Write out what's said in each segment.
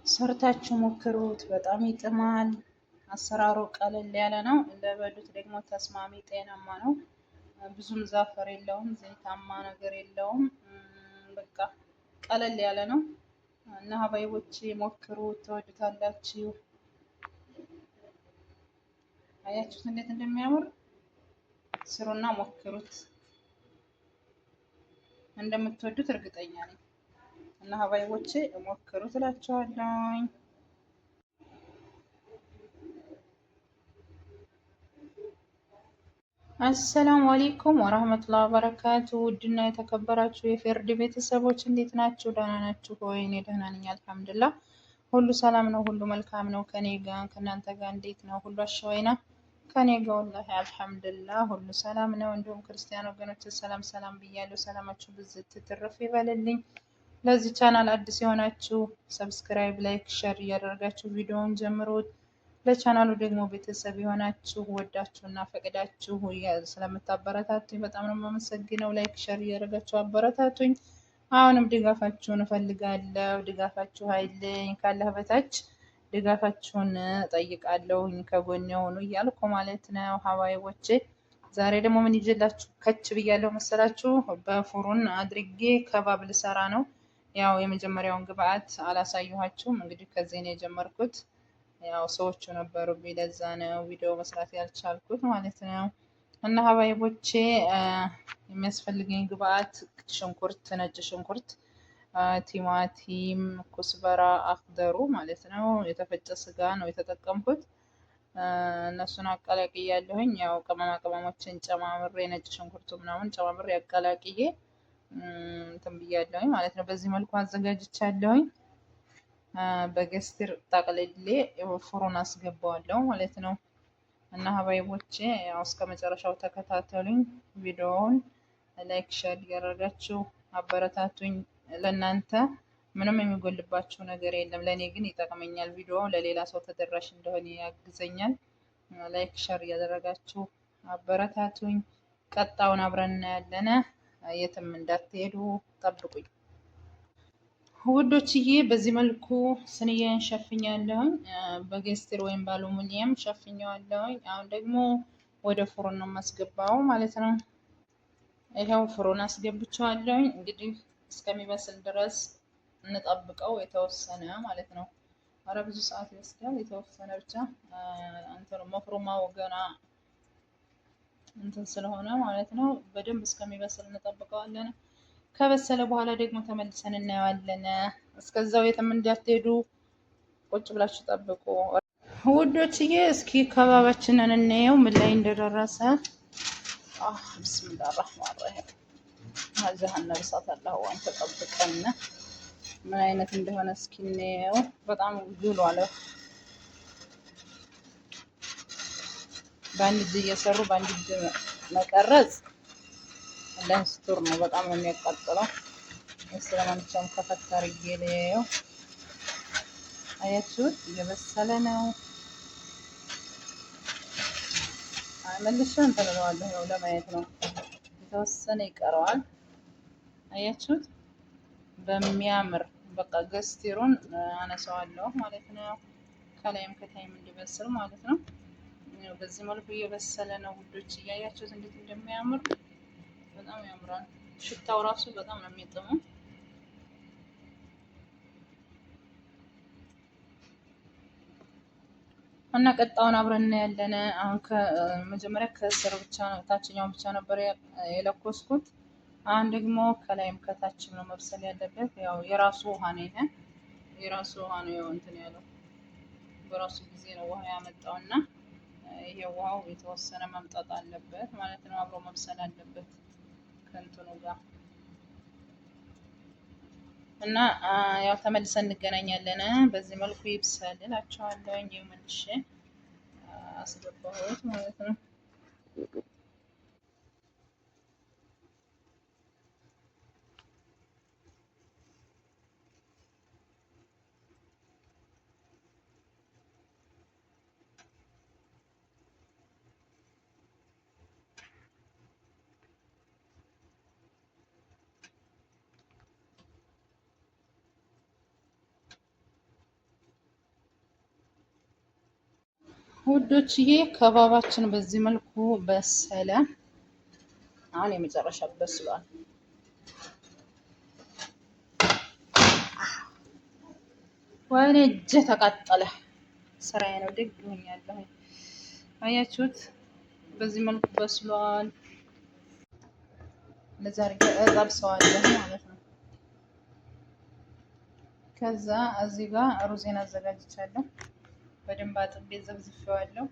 ሰርታችሁ ሞክሩት። በጣም ይጥማል። አሰራሩ ቀለል ያለ ነው። ለበሉት ደግሞ ተስማሚ ጤናማ ነው። ብዙም ዛፈር የለውም፣ ዘይታማ ነገር የለውም። በቃ ቀለል ያለ ነው እና ሀባይቦቼ ሞክሩት፣ ትወዱታላችሁ። አያችሁት እንዴት እንደሚያምር? ስሩና ሞክሩት። እንደምትወዱት እርግጠኛ ነኝ እና ሀባይቦቼ ሞክሩት እላችኋለሁ። አሰላሙ አሌይኩም ወራህመቱላሂ ወበረካቱ። ውድና የተከበራችሁ የፌርድ ቤተሰቦች እንዴት ናችሁ? ደህና ናችሁ ወይ? እኔ ደህና ነኝ አልሐምዱሊላህ። ሁሉ ሰላም ነው፣ ሁሉ መልካም ነው። ከኔ ጋር ከእናንተ ጋር እንዴት ነው? ሁሉ አሸወይና? ከኔ ጋር ወላሂ አልሐምዱሊላህ ሁሉ ሰላም ነው። እንዲሁም ክርስቲያን ወገኖች ሰላም ሰላም ብያለሁ። ሰላማችሁ ብዝት ትርፍ ይበልልኝ። ለዚህ ቻናል አዲስ የሆናችሁ ሰብስክራይብ፣ ላይክ፣ ሸር እያደረጋችሁ ቪዲዮውን ጀምሩት። ለቻናሉ ደግሞ ቤተሰብ የሆናችሁ ወዳችሁ እና ፈቅዳችሁ ስለምታበረታቱኝ በጣም ነው የማመሰግነው። ላይክ ሸር እያደረጋችሁ አበረታቱኝ። አሁንም ድጋፋችሁን እፈልጋለሁ። ድጋፋችሁ አይለኝ፣ ካለህ በታች ድጋፋችሁን ጠይቃለሁኝ። ከጎን የሆኑ እያልኩ ማለት ነው ሀባይቦቼ። ዛሬ ደግሞ ምን ይዤላችሁ ከች ብያለሁ መሰላችሁ? በፉሩን አድርጌ ከባብ ልሰራ ነው። ያው የመጀመሪያውን ግብአት አላሳየኋችሁም። እንግዲህ ከዚህ ነው የጀመርኩት። ያው ሰዎቹ ነበሩብኝ፣ ለዛ ነው ቪዲዮ መስራት ያልቻልኩት ማለት ነው። እና ሀባይቦቼ የሚያስፈልገኝ ግብአት ሽንኩርት፣ ነጭ ሽንኩርት፣ ቲማቲም፣ ኩስበራ አክደሩ ማለት ነው። የተፈጨ ስጋ ነው የተጠቀምኩት። እነሱን አቀላቅያለሁኝ። ያው ቅመማ ቅመሞችን ጨማምሬ ነጭ ሽንኩርቱ ምናምን ጨማምሬ አቀላቅዬ እንትን ብያለሁኝ ማለት ነው። በዚህ መልኩ አዘጋጅቻለሁኝ። በገስትር ጠቅልሌ ፍሩን አስገባዋለሁ ማለት ነው። እና ሀባይቦቼ ያው እስከ መጨረሻው ተከታተሉኝ። ቪዲዮውን ላይክ ሸር እያደረጋችሁ አበረታቱኝ። ለእናንተ ምንም የሚጎልባችሁ ነገር የለም፣ ለእኔ ግን ይጠቅመኛል። ቪዲዮ ለሌላ ሰው ተደራሽ እንደሆነ ያግዘኛል። ላይክ ሸር እያደረጋችሁ አበረታቱኝ። ቀጣውን አብረን እናያለን። የትም እንዳትሄዱ ጠብቁኝ ውዶችዬ። በዚህ መልኩ ስንዬን ሸፍኛለሁኝ። በጌስትር ወይም በአሉሚኒየም ሸፍኘዋለሁኝ። አሁን ደግሞ ወደ ፍሩን ነው የማስገባው ማለት ነው። ይኸው ፍሩን አስገብቼዋለሁኝ። እንግዲህ እስከሚበስል ድረስ እንጠብቀው የተወሰነ ማለት ነው። አረ ብዙ ሰዓት ይወስዳል። የተወሰነ ብቻ እንትኑ መፍሩማው ገና እንትን ስለሆነ ማለት ነው። በደንብ እስከሚበስል እንጠብቀዋለን። ከበሰለ በኋላ ደግሞ ተመልሰን እናየዋለን። እስከዛው የትም እንዳትሄዱ ቁጭ ብላችሁ ጠብቁ ውዶችዬ። እስኪ ከባባችንን እንየው ምን ላይ እንደደረሰ። ብስሚላህ ራህማን ራሂም ሀዛሀና ብሳት አላህ ዋን ተጠብቀን ምን አይነት እንደሆነ እስኪ እንየው። በጣም ግሏል። በአንድ እጅ እየሰሩ በአንድ እጅ መቀረጽ ለስቱር ነው። በጣም ነው የሚያቃጥለው። ስለማንኛውም ከፈት አድርጌ ልየው። አያችሁት? እየበሰለ ነው። መልሼ እንትን እለዋለሁ። ያው ለማየት ነው። የተወሰነ ይቀረዋል። አያችሁት? በሚያምር በቃ ገስቲሩን አነሳዋለሁ ማለት ነው። ከላይም ከታይም እንዲበስል ማለት ነው። በዚህ መልኩ እየበሰለ ነው ውዶች። እያያችሁት እንዴት እንደሚያምር በጣም ያምራል። ሽታው ራሱ በጣም ነው የሚጥመው። እና ቀጣውን አብረን እናያለን። አሁን ከመጀመሪያ ከስር ብቻ ነው ታችኛውን ብቻ ነበር የለኮስኩት። አሁን ደግሞ ከላይም ከታችም ነው መብሰል ያለበት። ያው የራሱ ውሃ ነው፣ ይሄ የራሱ ውሃ ነው። ያው እንትን ያለው በራሱ ጊዜ ነው ውሃ ያመጣውና ይሄ ውሃው የተወሰነ መምጣት አለበት ማለት ነው። አብሮ መብሰል አለበት ከእንትኑ ጋር እና ያው ተመልሰን እንገናኛለን። በዚህ መልኩ ይብሰል እላቸዋለሁ። እንዲሁ መልሼ አስገባሁት ማለት ነው። ውዶችዬ ከባባችን በዚህ መልኩ በሰለ። አሁን የመጨረሻ በስሏል። ወይኔ እጄ ተቃጠለ። ስራዬ ነው ደግ ሆኛለሁ። አያችሁት? በዚህ መልኩ በስሏል። እንደዛ አድርጌ እጠብሰዋለሁ ማለት ነው። ከዛ እዚህ ጋር ሩዜን አዘጋጅቻለሁ። በደንብ አጥቤ ዘብዝፌዋለሁ።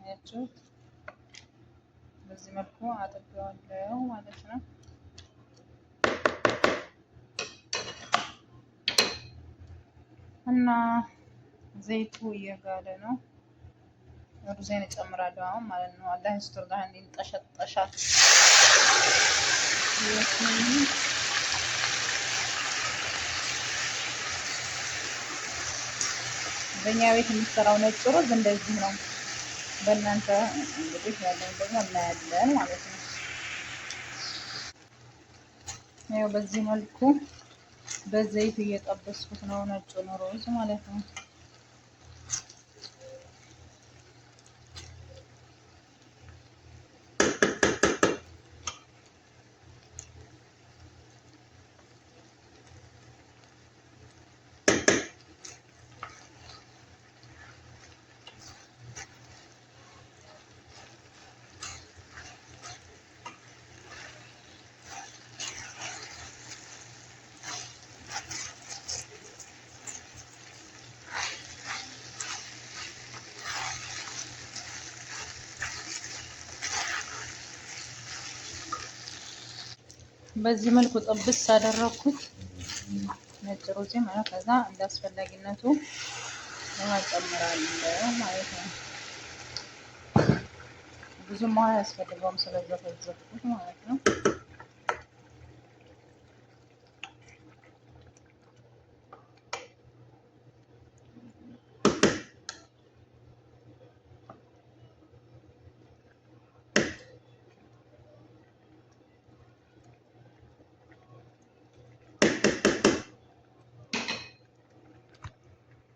አያችሁት? በዚህ መልኩ አጥቤዋለሁ ማለት ነው። እና ዘይቱ እየጋለ ነው። ሩዜን እጨምራለሁ አሁን ማለት ነው። አላህ ይስጥር ጋር እንጠሸጠሻት በእኛ ቤት የሚሰራው ነጭ ሩዝ እንደዚህ ነው። በእናንተ እንግዲህ ያለውን ደግሞ እናያለን ማለት ነው። ያው በዚህ መልኩ በዘይት እየጠበስኩት ነው ነጩን ሩዝ ማለት ነው። በዚህ መልኩ ጥብስ አደረኩት ነጭ ሩዝ ማለት። ከዛ እንዳስፈላጊነቱ ውሃ ጨምራለሁ ማለት ነው። ብዙም ውሃ ያስፈልገውም ስለዘፈዘፍኩት ማለት ነው።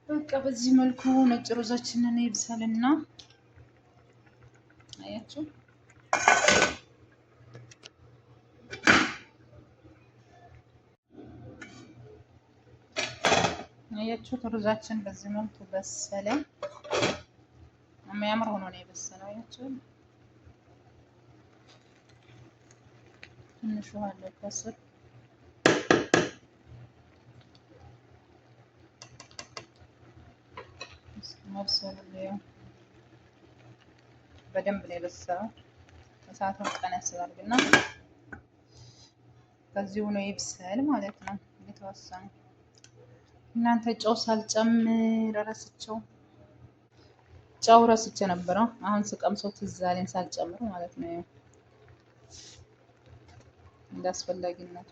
በቃ በዚህ መልኩ ነጭ ሩዛችንን ይብሰልና አያችሁ አያችሁት ሩዛችን በዚህ መልኩ በሰለ። የሚያምር ሆኖ ነው የበሰለው። አያችሁ ትንሽ ውሃ አለ ከስር። መብሰሉ በደንብ ነው የበሰለው። እሳቱን ቀነስ አድርግና ከዚሁ ነው ይብሰል ማለት ነው። የተወሰነ እናንተ ጨው ሳልጨምር ረስቸው ጨው ረስቼ ነበረ። አሁን ስቀምሰው ትዝ አለኝ ሳልጨምር ማለት ነው። እንዳስፈላጊነቱ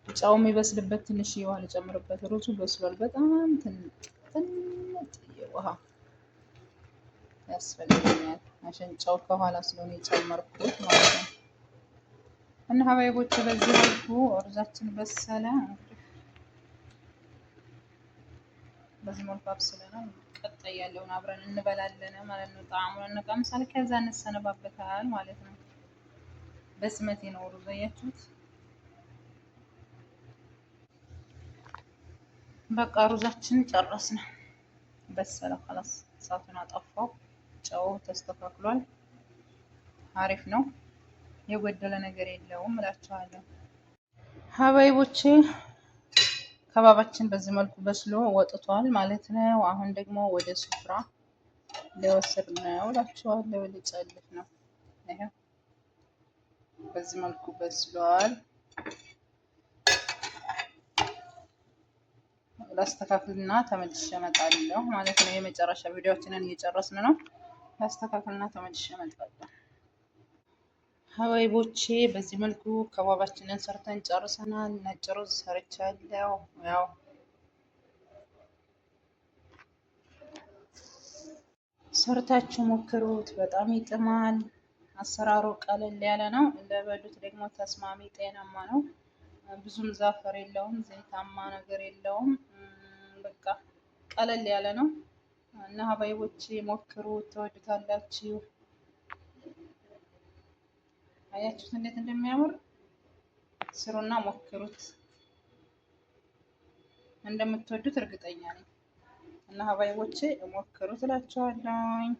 ጨው የሚበስልበት ትንሽ ውሃ ልጨምርበት። ሩዙ በስሏል። በጣም ትንጥ ውሃ ያስፈልገኛል። አሸን ጨው ከኋላ ስለሆነ የጨመርኩት ማለት ነው። እና ሀባይቦች በዚህ መልኩ ሩዛችን በሰለ። በዚህ መልኩ አብስለናል። ቀጣይ ያለውን አብረን እንበላለን ማለት ነው። ጣዕሙን እንቀምሳለን፣ ከዛ እንሰነባበታል ማለት ነው። በስመቴ ነው ሩዝ አያችሁት። በቃ ሩዛችን ጨረስን፣ በሰለ። خلاص እሳቱን አጠፋው። ጨው ተስተካክሏል። አሪፍ ነው። የጎደለ ነገር የለውም እላችኋለሁ ሀባይቦቼ። ከባባችን በዚህ መልኩ በስሎ ወጥቷል ማለት ነው። አሁን ደግሞ ወደ ስፍራ ሊወስድ ነው እላችኋለሁ። ሊጨልፍ ነው። ይሄ በዚህ መልኩ በስሏል። ላስተካክልና ተመልሼ እመጣለሁ ማለት ነው። የመጨረሻ ቪዲዮአችንን እየጨረስን ነው። ላስተካክልና ተመልሼ እመጣለሁ ሀባይቦቼ። በዚህ መልኩ ከባባችንን ሰርተን ጨርሰናል። ነጭ ሩዝ ሰርቻለሁ። ያው ሰርታችሁ ሞክሩት፣ በጣም ይጥማል። አሰራሩ ቀለል ያለ ነው። ለበሉት ደግሞ ተስማሚ ጤናማ ነው። ብዙም ዛፈር የለውም፣ ዘይታማ ነገር የለውም። በቃ ቀለል ያለ ነው። እና ሀባይቦች ሞክሩት፣ ትወዱታላችሁ። አያችሁት እንዴት እንደሚያምር? ስሩና ሞክሩት። እንደምትወዱት እርግጠኛ ነኝ። እና ሀባይቦቼ ሞክሩት እላችኋለሁ።